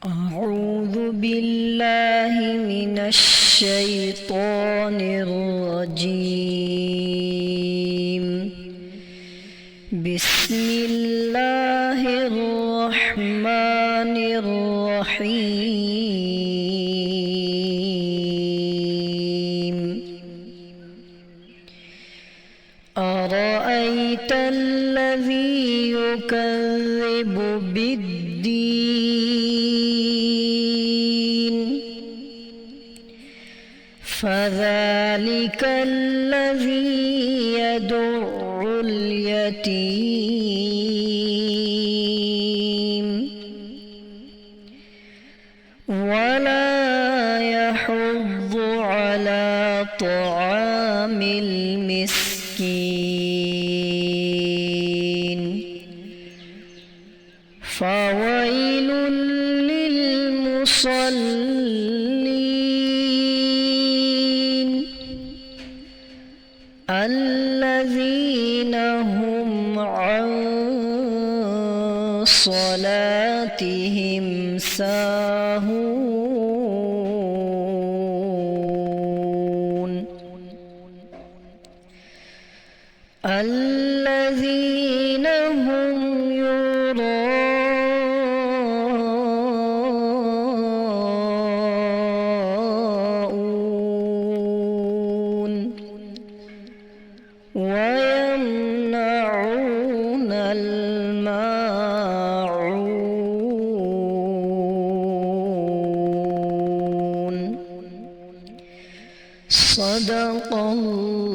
أعوذ بالله من الشيطان الرجيم. بسم الله الرحمن الرحيم. أرأيت الذي يكذب بالدين فذلك الذي يدع اليتيم ولا يحض على طعام المسكين فويل للمصلين الذين هم عن صلاتهم ساهون الذين هم يراءون ويمنعون الماعون. صدق الله.